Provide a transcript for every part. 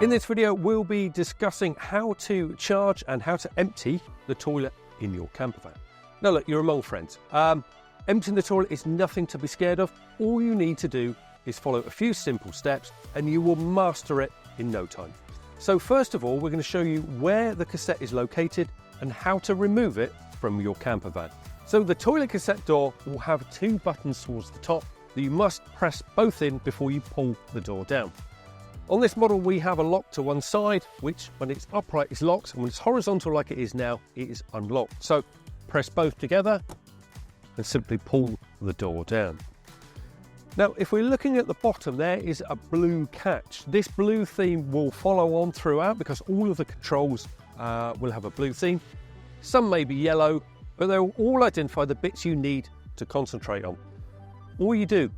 In this video, we'll be discussing how to charge and how to empty the toilet in your campervan. Now look, you're among friends. Emptying the toilet is nothing to be scared of. All you need to do is follow a few simple steps and you will master it in no time. So first of all, we're going to show you where the cassette is located and how to remove it from your campervan. So the toilet cassette door will have two buttons towards the top that you must press both in before you pull the door down. On this model, we have a lock to one side, which when it's upright is locked, and when it's horizontal like it is now, it is unlocked. So press both together and simply pull the door down. Now, if we're looking at the bottom, there is a blue catch. This blue theme will follow on throughout because all of the controls will have a blue theme. Some may be yellow, but they'll all identify the bits you need to concentrate on. All you do,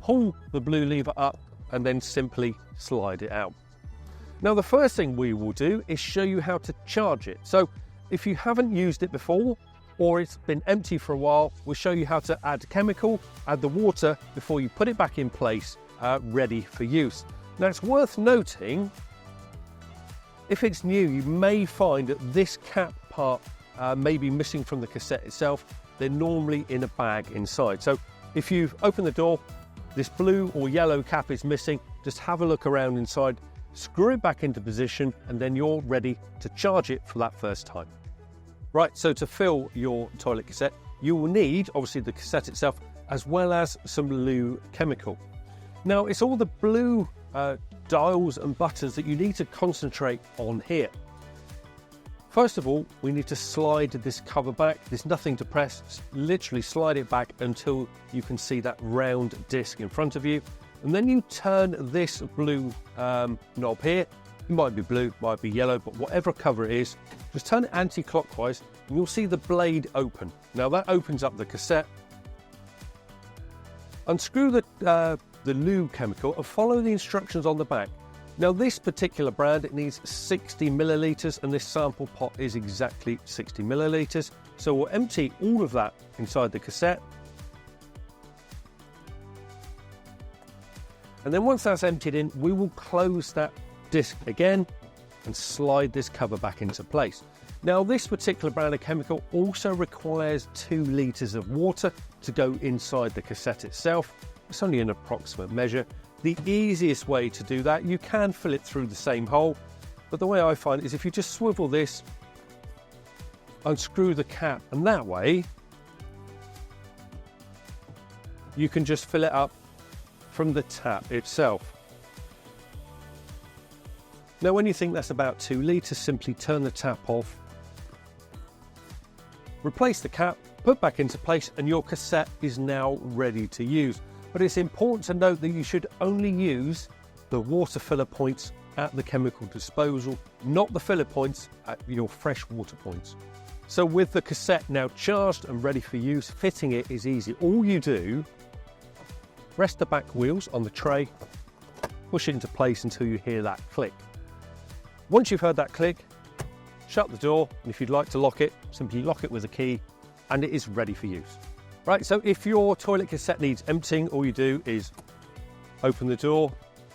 pull the blue lever up and then simply slide it out. Now, the first thing we will do is show you how to charge it. So if you haven't used it before, or it's been empty for a while, we'll show you how to add chemical, add the water before you put it back in place, ready for use. Now, it's worth noting, if it's new, you may find that this cap part may be missing from the cassette itself. They're normally in a bag inside. So if you've opened the door, this blue or yellow cap is missing, just have a look around inside, screw it back into position, and then you're ready to charge it for that first time. Right, so to fill your toilet cassette, you will need, obviously, the cassette itself, as well as some loo chemical. Now, it's all the blue dials and buttons that you need to concentrate on here. First of all, we need to slide this cover back. There's nothing to press, literally slide it back until you can see that round disc in front of you. And then you turn this blue knob here. It might be blue, might be yellow, but whatever cover it is, just turn it anti-clockwise and you'll see the blade open. Now that opens up the cassette. Unscrew the loo chemical and follow the instructions on the back. Now this particular brand, it needs 60 millilitres and this sample pot is exactly 60 millilitres. So we'll empty all of that inside the cassette. And then once that's emptied in, we will close that disc again and slide this cover back into place. Now this particular brand of chemical also requires 2 litres of water to go inside the cassette itself. It's only an approximate measure. The easiest way to do that, you can fill it through the same hole, but the way I find it is if you just swivel this, unscrew the cap, and that way you can just fill it up from the tap itself. Now when you think that's about 2 litres, simply turn the tap off, replace the cap, put back into place, and your cassette is now ready to use. But it's important to note that you should only use the water filler points at the chemical disposal, not the filler points at your fresh water points. So with the cassette now charged and ready for use, fitting it is easy. All you do, rest the back wheels on the tray, push it into place until you hear that click. Once you've heard that click, shut the door, and if you'd like to lock it, simply lock it with a key, and it is ready for use. Right, so if your toilet cassette needs emptying, all you do is open the door.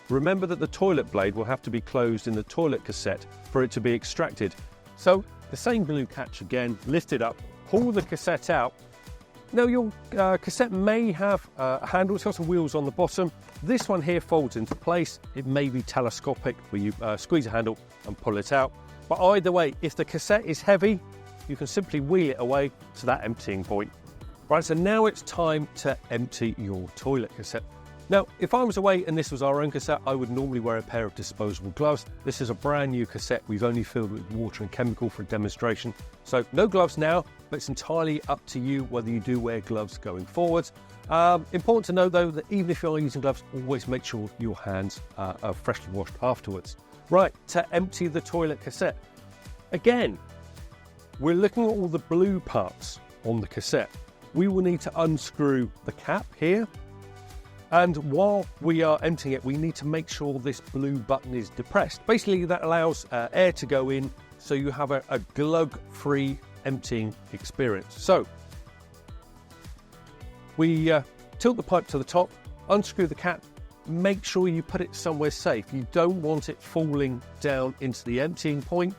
Remember that the toilet blade will have to be closed in the toilet cassette for it to be extracted. So the same blue catch again, lift it up, pull the cassette out. Now your cassette may have a handle, it's got some wheels on the bottom. This one here folds into place. It may be telescopic where you squeeze a handle and pull it out. But either way, if the cassette is heavy, you can simply wheel it away to that emptying point. Right, so now it's time to empty your toilet cassette. Now, if I was away and this was our own cassette, I would normally wear a pair of disposable gloves. This is a brand new cassette. We've only filled with water and chemical for a demonstration. So no gloves now, but it's entirely up to you whether you do wear gloves going forwards. Important to know though, that even if you're using gloves, always make sure your hands are freshly washed afterwards. Right, to empty the toilet cassette. Again, we're looking at all the blue parts on the cassette. We will need to unscrew the cap here. And while we are emptying it, we need to make sure this blue button is depressed. Basically, that allows air to go in, so you have a glug-free emptying experience. So we tilt the pipe to the top, unscrew the cap, make sure you put it somewhere safe. You don't want it falling down into the emptying point.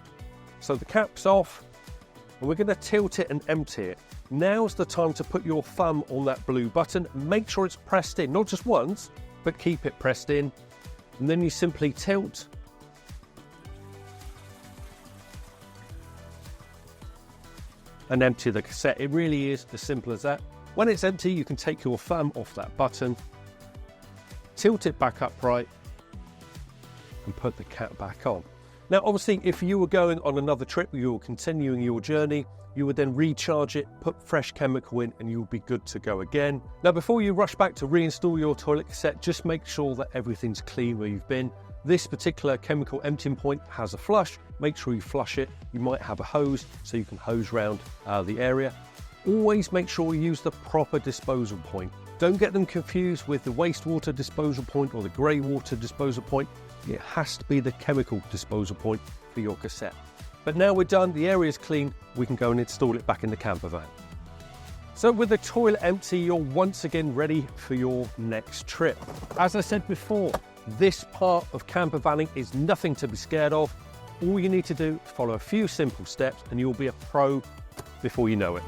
So the cap's off, and we're going to tilt it and empty it. Now's the time to put your thumb on that blue button and make sure it's pressed in, not just once, but keep it pressed in. And then you simply tilt and empty the cassette. It really is as simple as that. When it's empty, you can take your thumb off that button, tilt it back upright, and put the cap back on. Now, obviously, if you were going on another trip, you were continuing your journey, you would then recharge it, put fresh chemical in, and you'll be good to go again. Now, before you rush back to reinstall your toilet cassette, just make sure that everything's clean where you've been. This particular chemical emptying point has a flush. Make sure you flush it. You might have a hose, so you can hose round the area. Always make sure you use the proper disposal point. Don't get them confused with the wastewater disposal point or the grey water disposal point. It has to be the chemical disposal point for your cassette. But now we're done, the area's clean, we can go and install it back in the camper van. So with the toilet empty, you're once again ready for your next trip. As I said before, this part of camper vanning is nothing to be scared of. All you need to do is follow a few simple steps and you'll be a pro before you know it.